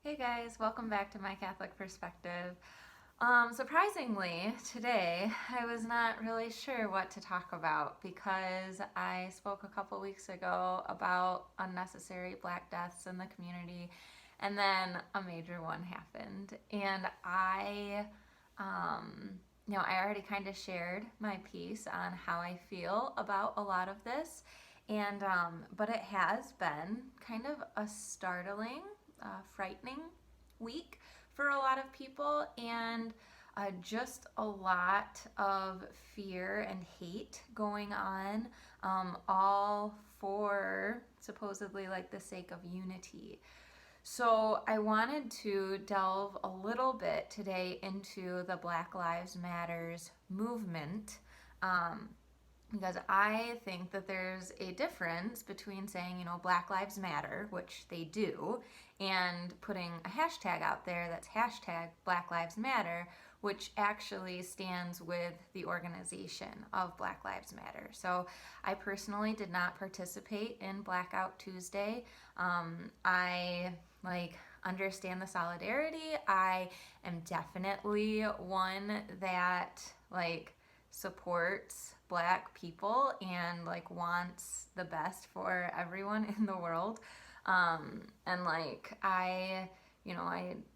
Hey guys, welcome back to My Catholic Perspective. Surprisingly, today I was not really sure what to talk about because I spoke a couple weeks ago about unnecessary Black deaths in the community, and then a major one happened. And I already kind of shared my piece on how I feel about a lot of this, and but it has been kind of a startling, frightening week for a lot of people, and just a lot of fear and hate going on, all for supposedly like the sake of unity. So I wanted to delve a little bit today into the Black Lives Matters movement, because I think that there's a difference between saying, Black Lives Matter, which they do, and putting a hashtag out there that's hashtag Black Lives Matter, which actually stands with the organization of Black Lives Matter. So I personally did not participate in Blackout Tuesday. I understand the solidarity. I am definitely one that supports Black people and wants the best for everyone in the world. I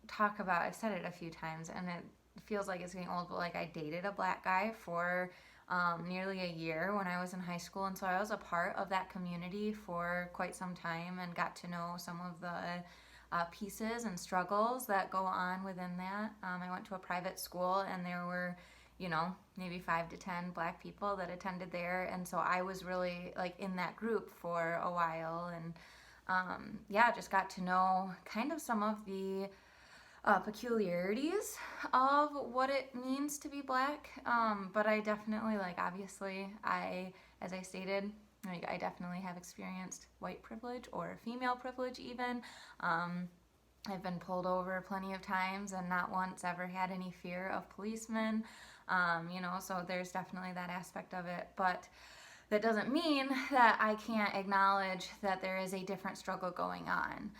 talk about, I've said it a few times and it feels like it's getting old, but I dated a Black guy for nearly a year when I was in high school, and so I was a part of that community for quite some time and got to know some of the pieces and struggles that go on within that. I went to a private school, and there were maybe 5 to 10 Black people that attended there, and so I was really in that group for a while, and just got to know kind of some of the peculiarities of what it means to be Black, but I definitely, obviously, as I stated, I definitely have experienced white privilege or female privilege even. I've been pulled over plenty of times and not once ever had any fear of policemen, so there's definitely that aspect of it, but that doesn't mean that I can't acknowledge that there is a different struggle going on.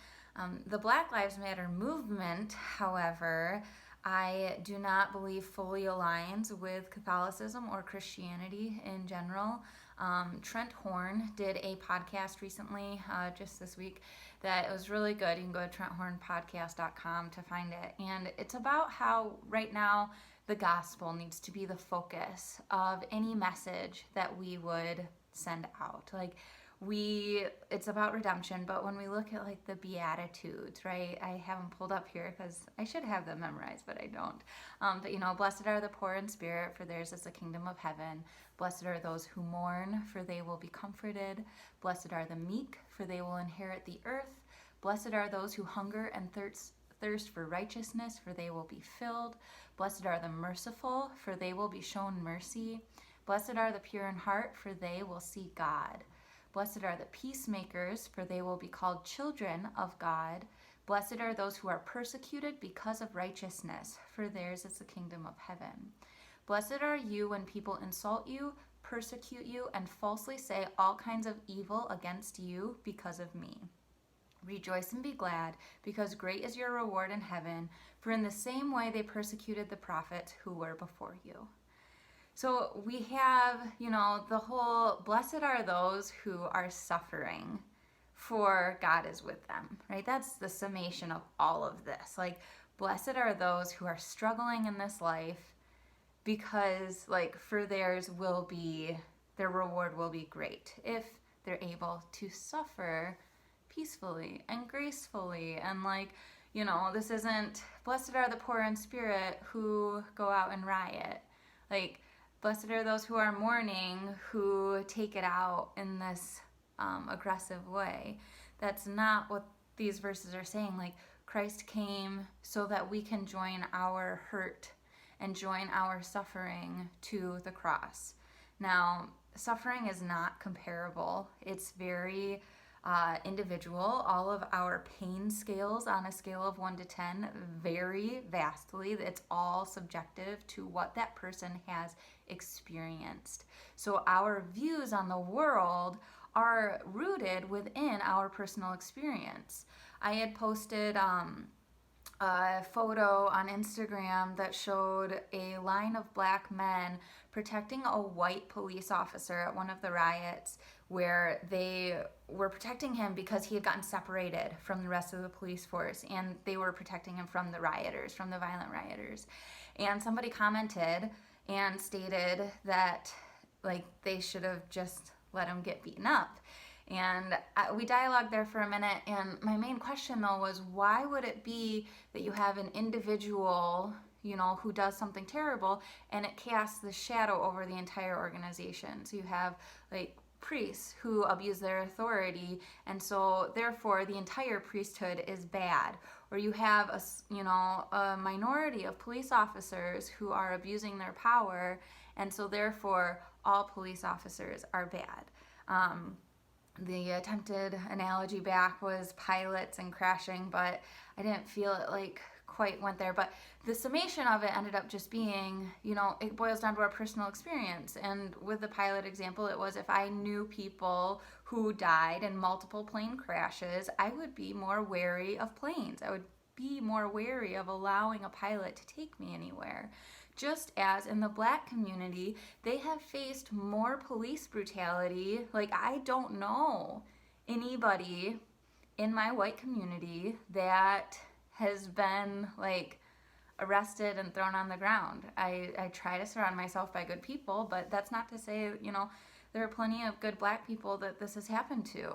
The Black Lives Matter movement, however, I do not believe fully aligns with Catholicism or Christianity in general. Trent Horn did a podcast recently, just this week, that it was really good. You can go to trenthornpodcast.com to find it. And it's about how right now the gospel needs to be the focus of any message that we would send out. It's about redemption, but when we look at the Beatitudes, right? I have them pulled up here because I should have them memorized, but I don't. But blessed are the poor in spirit, for theirs is the kingdom of heaven. Blessed are those who mourn, for they will be comforted. Blessed are the meek, for they will inherit the earth. Blessed are those who hunger and thirst for righteousness, for they will be filled. Blessed are the merciful, for they will be shown mercy. Blessed are the pure in heart, for they will see God. Blessed are the peacemakers, for they will be called children of God. Blessed are those who are persecuted because of righteousness, for theirs is the kingdom of heaven. Blessed are you when people insult you, persecute you, and falsely say all kinds of evil against you because of me. Rejoice and be glad, because great is your reward in heaven, for in the same way they persecuted the prophets who were before you. So we have, the whole blessed are those who are suffering, for God is with them, right? That's the summation of all of this. Blessed are those who are struggling in this life, because for their reward will be great if they're able to suffer peacefully and gracefully. And this isn't blessed are the poor in spirit who go out and riot. Blessed are those who are mourning, who take it out in this aggressive way. That's not what these verses are saying. Christ came so that we can join our hurt and join our suffering to the cross. Now, suffering is not comparable. It's very individual. All of our pain scales on a scale of 1 to 10 vary vastly. It's all subjective to what that person has experienced. So our views on the world are rooted within our personal experience. I had posted a photo on Instagram that showed a line of black men protecting a white police officer at one of the riots, where they were protecting him because he had gotten separated from the rest of the police force, and they were protecting him from the rioters, from the violent rioters. And somebody commented and stated that like they should have just let him get beaten up. And we dialogued there for a minute, and my main question though was, why would it be that you have an individual, you know, who does something terrible, and it casts the shadow over the entire organization? So you have like priests who abuse their authority, and so therefore the entire priesthood is bad. Or you have a minority of police officers who are abusing their power, and so therefore all police officers are bad. The attempted analogy back was pilots and crashing, but I didn't feel it like quite went there. But the summation of it ended up just being, you know, it boils down to our personal experience. And with the pilot example, it was, if I knew people who died in multiple plane crashes, I would be more wary of planes. I would be more wary of allowing a pilot to take me anywhere. Just as in the black community, they have faced more police brutality. Like, I don't know anybody in my white community that has been like arrested and thrown on the ground. I try to surround myself by good people, but that's not to say, you know, there are plenty of good black people that this has happened to.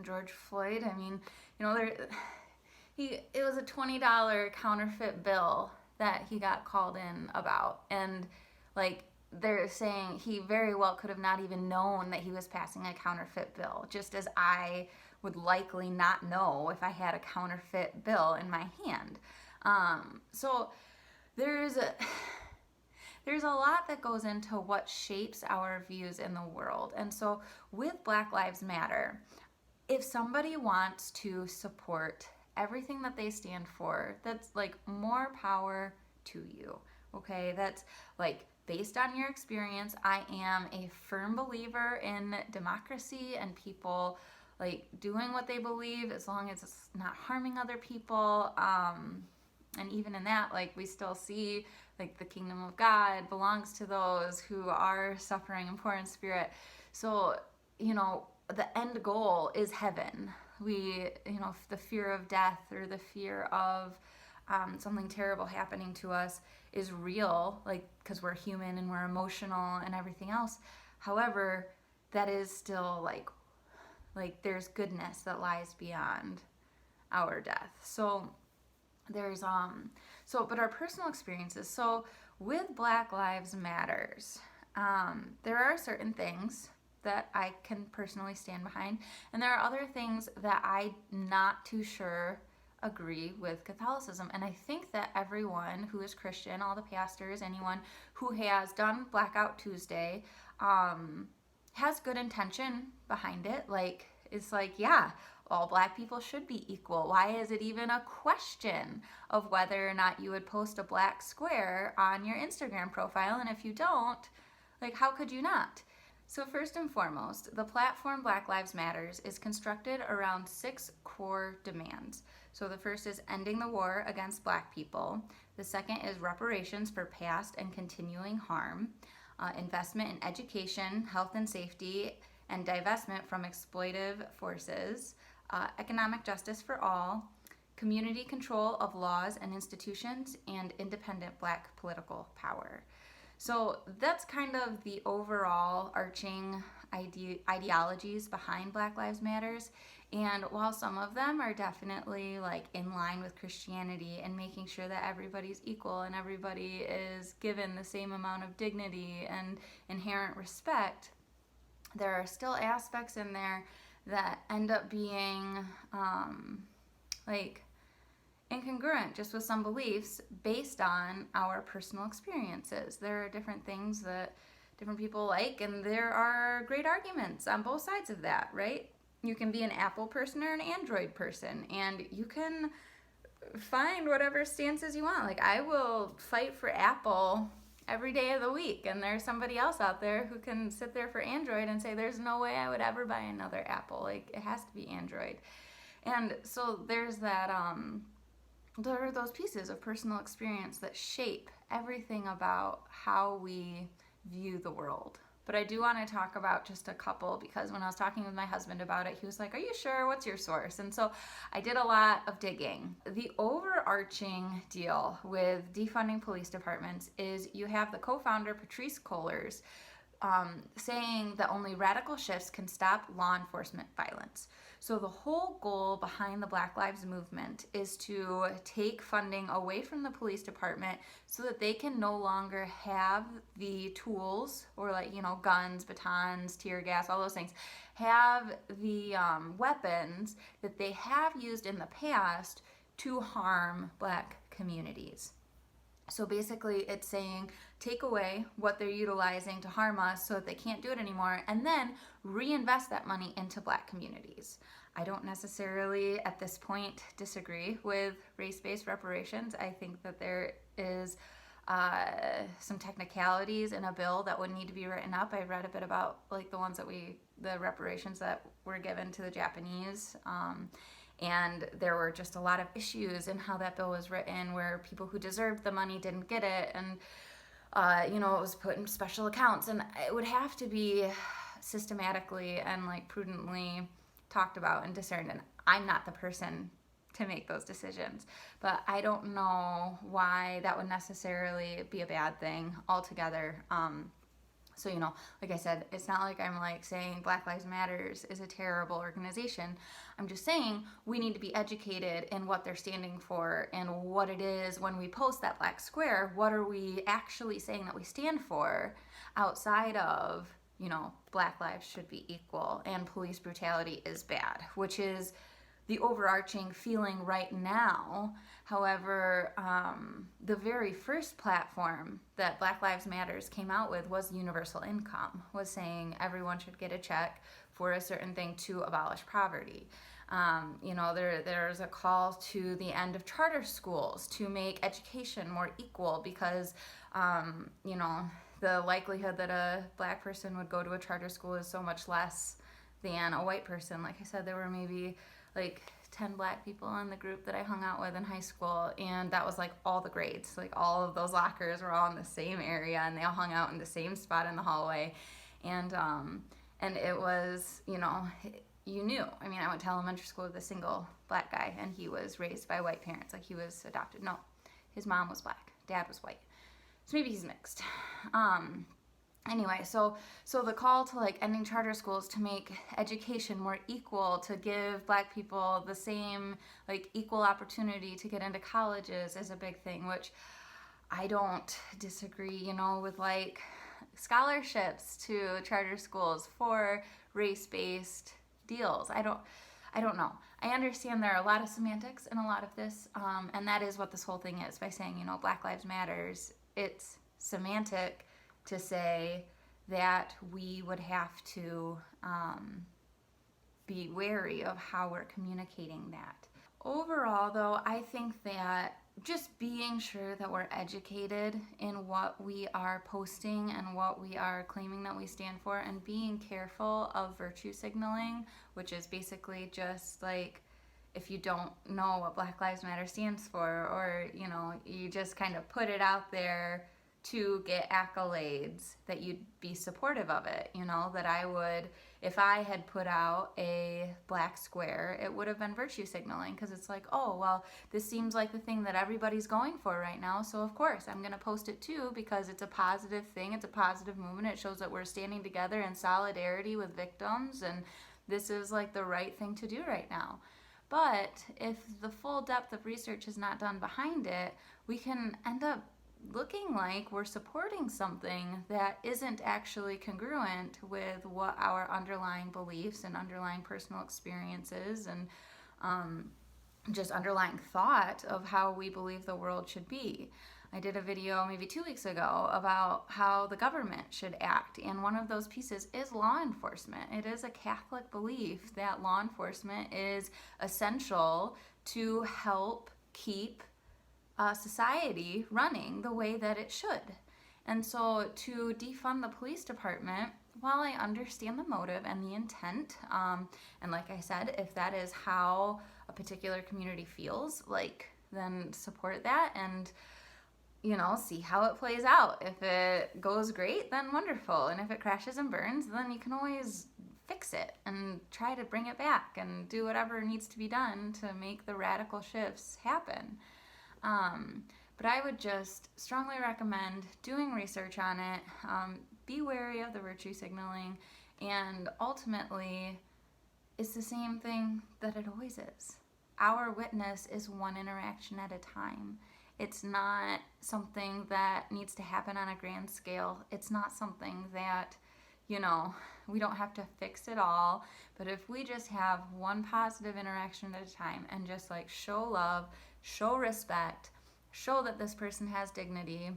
George Floyd, I mean, you know, it was a $20 counterfeit bill that he got called in about, and like they're saying he very well could have not even known that he was passing a counterfeit bill, just as I would likely not know if I had a counterfeit bill in my hand. So there's a lot that goes into what shapes our views in the world. And so with Black Lives Matter, if somebody wants to support everything that they stand for, that's like more power to you. Okay, that's like based on your experience. I am a firm believer in democracy and people like doing what they believe as long as it's not harming other people. And even in that, like, we still see like the kingdom of God belongs to those who are suffering and poor in spirit. So, you know, the end goal is heaven. The fear of death or the fear of something terrible happening to us is real, like, because we're human and we're emotional and everything else. However, that is still like there's goodness that lies beyond our death. So there's but our personal experiences. So with Black Lives Matters, there are certain things that I can personally stand behind, and there are other things that I'm not too sure agree with Catholicism. And I think that everyone who is Christian, all the pastors, anyone who has done Blackout Tuesday, has good intention behind it. Like, it's like, yeah, all black people should be equal. Why is it even a question of whether or not you would post a black square on your Instagram profile? And if you don't, like, how could you not? So first and foremost, the platform Black Lives Matters is constructed around 6 core demands. So the first is ending the war against black people. The second is reparations for past and continuing harm, investment in education, health and safety, and divestment from exploitive forces, economic justice for all, community control of laws and institutions, and independent black political power. So that's kind of the overall arching ideologies behind Black Lives Matters. And while some of them are definitely like in line with Christianity and making sure that everybody's equal and everybody is given the same amount of dignity and inherent respect, there are still aspects in there that end up being incongruent just with some beliefs based on our personal experiences. There are different things that different people like, and there are great arguments on both sides of that, right? You can be an Apple person or an Android person, and you can find whatever stances you want. Like, I will fight for Apple every day of the week, and there's somebody else out there who can sit there for Android and say there's no way I would ever buy another Apple. Like, it has to be Android. And so there's that there are those pieces of personal experience that shape everything about how we view the world. But I do want to talk about just a couple, because when I was talking with my husband about it, he was like, "Are you sure? What's your source?" And so I did a lot of digging. The overarching deal with defunding police departments is you have the co-founder, Patrice Cullors, saying that only radical shifts can stop law enforcement violence. So the whole goal behind the Black Lives Movement is to take funding away from the police department so that they can no longer have the tools, or like, guns, batons, tear gas, all those things, have the weapons that they have used in the past to harm Black communities. So basically it's saying take away what they're utilizing to harm us so that they can't do it anymore, and then reinvest that money into Black communities. I don't necessarily at this point disagree with race-based reparations. I think that there is some technicalities in a bill that would need to be written up. I read a bit about like the reparations that were given to the Japanese. And there were just a lot of issues in how that bill was written, where people who deserved the money didn't get it, and it was put in special accounts, and it would have to be systematically and like prudently talked about and discerned. And I'm not the person to make those decisions, but I don't know why that would necessarily be a bad thing altogether. So, like I said, it's not like I'm like saying Black Lives Matters is a terrible organization. I'm just saying we need to be educated in what they're standing for and what it is when we post that black square. What are we actually saying that we stand for outside of, Black lives should be equal and police brutality is bad, which is the overarching feeling right now. However, the very first platform that Black Lives Matters came out with was universal income, was saying everyone should get a check for a certain thing to abolish poverty. There's a call to the end of charter schools to make education more equal, because, the likelihood that a Black person would go to a charter school is so much less than a white person. Like I said, there were maybe like 10 Black people in the group that I hung out with in high school, and that was like all the grades. Like all of those lockers were all in the same area, and they all hung out in the same spot in the hallway. And it was, you knew. I mean, I went to elementary school with a single Black guy, and he was raised by white parents. Like he was adopted. No, his mom was Black, dad was white. So maybe he's mixed. Anyway, so the call to like ending charter schools to make education more equal, to give Black people the same like equal opportunity to get into colleges is a big thing, which I don't disagree, with like scholarships to charter schools for race-based deals. I don't know. I understand there are a lot of semantics in a lot of this, and that is what this whole thing is. By saying, Black Lives Matters, it's semantic to say that we would have to be wary of how we're communicating that. Overall, though, I think that just being sure that we're educated in what we are posting and what we are claiming that we stand for, and being careful of virtue signaling, which is basically just like, if you don't know what Black Lives Matter stands for, or, you just kind of put it out there to get accolades, that you'd be supportive of it, that I would, if I had put out a black square, it would have been virtue signaling, because it's like, oh, well, this seems like the thing that everybody's going for right now, so of course I'm going to post it too, because it's a positive thing, it's a positive movement, it shows that we're standing together in solidarity with victims, and this is like the right thing to do right now. But if the full depth of research is not done behind it, we can end up looking like we're supporting something that isn't actually congruent with what our underlying beliefs and underlying personal experiences and just underlying thought of how we believe the world should be. I did a video maybe 2 weeks ago about how the government should act, and one of those pieces is law enforcement. It is a Catholic belief that law enforcement is essential to help keep society running the way that it should. And so to defund the police department, while I understand the motive and the intent, and like I said, if that is how a particular community feels, like then support that and, see how it plays out. If it goes great, then wonderful. And if it crashes and burns, then you can always fix it and try to bring it back and do whatever needs to be done to make the radical shifts happen. But I would just strongly recommend doing research on it. Be wary of the virtue signaling, and ultimately, it's the same thing that it always is. Our witness is one interaction at a time. It's not something that needs to happen on a grand scale. It's not something that, we don't have to fix it all. But if we just have one positive interaction at a time and just show love, show respect, show that this person has dignity,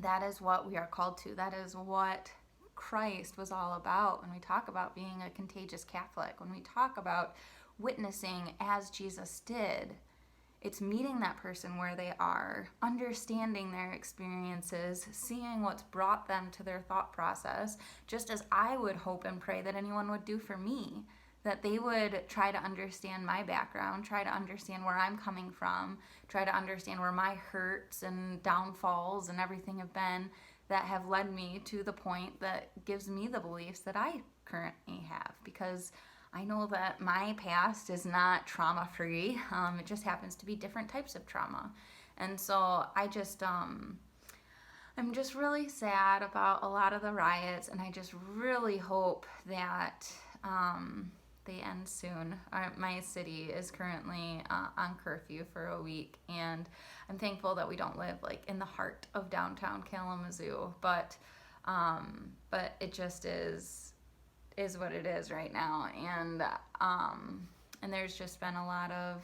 that is what we are called to. That is what Christ was all about when we talk about being a contagious Catholic, when we talk about witnessing as Jesus did. It's meeting that person where they are, understanding their experiences, seeing what's brought them to their thought process, just as I would hope and pray that anyone would do for me, that they would try to understand my background, try to understand where I'm coming from, try to understand where my hurts and downfalls and everything have been that have led me to the point that gives me the beliefs that I currently have, because I know that my past is not trauma-free. It just happens to be different types of trauma. And so I'm just really sad about a lot of the riots, and I just really hope that they end soon. My city is currently on curfew for a week, and I'm thankful that we don't live in the heart of downtown Kalamazoo, but it just is what it is right now, and there's just been a lot of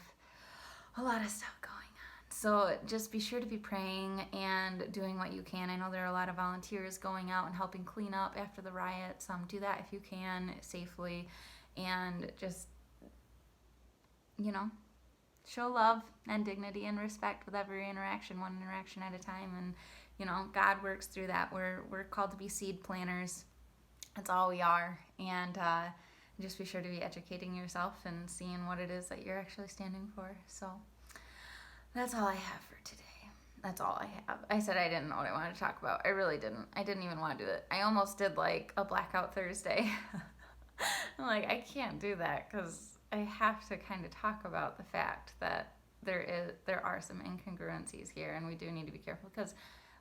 stuff going on. So just be sure to be praying and doing what you can. I know there are a lot of volunteers going out and helping clean up after the riots. Do that if you can safely, and just show love and dignity and respect with every interaction, one interaction at a time. And God works through that. We're called to be seed planters. That's all we are. And just be sure to be educating yourself and seeing what it is that you're actually standing for. So that's all I have for today. That's all I have. I said I didn't know what I wanted to talk about. I really didn't. I didn't even want to do it. I almost did a Blackout Thursday. I'm I can't do that because I have to kind of talk about the fact that there are some incongruencies here, and we do need to be careful, because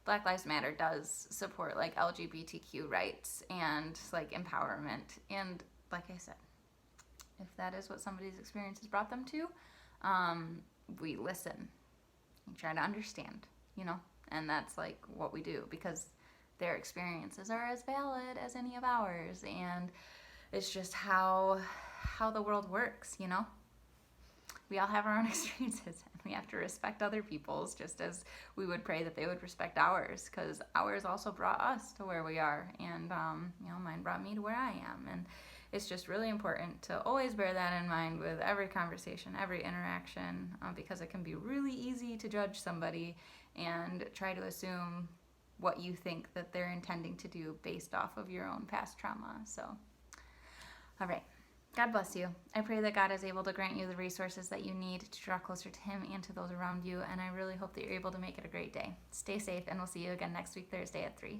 Black Lives Matter does support LGBTQ rights and empowerment. And like I said, if that is what somebody's experience has brought them to, we listen. We try to understand, and that's what we do, because their experiences are as valid as any of ours, and it's just how the world works, We all have our own experiences, and we have to respect other people's, just as we would pray that they would respect ours, because ours also brought us to where we are, and mine brought me to where I am. And it's just really important to always bear that in mind with every conversation, every interaction, because it can be really easy to judge somebody and try to assume what you think that they're intending to do based off of your own past trauma. So, all right. God bless you. I pray that God is able to grant you the resources that you need to draw closer to Him and to those around you, and I really hope that you're able to make it a great day. Stay safe, and we'll see you again next week, Thursday at 3.